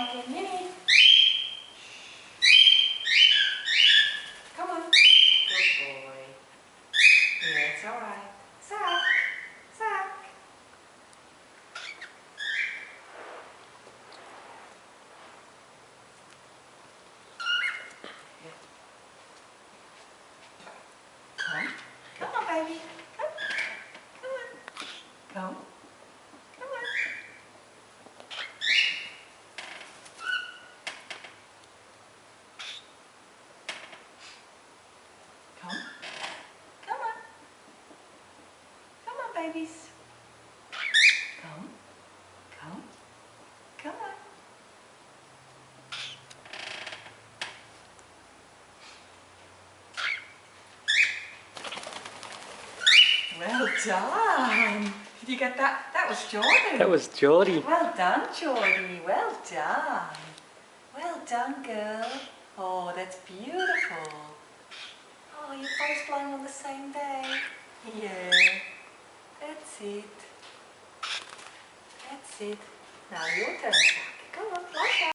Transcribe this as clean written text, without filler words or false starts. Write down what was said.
pumpkin. Minnie. Come on. Good boy. Yeah, it's alright. Zach. Zach. Yeah. Come. Come on, baby. Come. Come on. Come. Come on. Come. Come on. Come on, babies. Come. Come. Come on. Well done. Did you get that? That was Jordi. That was Jordi. Well done, Jordi. Well done. Well done, girl. Oh, that's beautiful. Oh, you're both flying on the same day. Yeah. That's it. That's it. Now your turn, Zach. Go on, fly.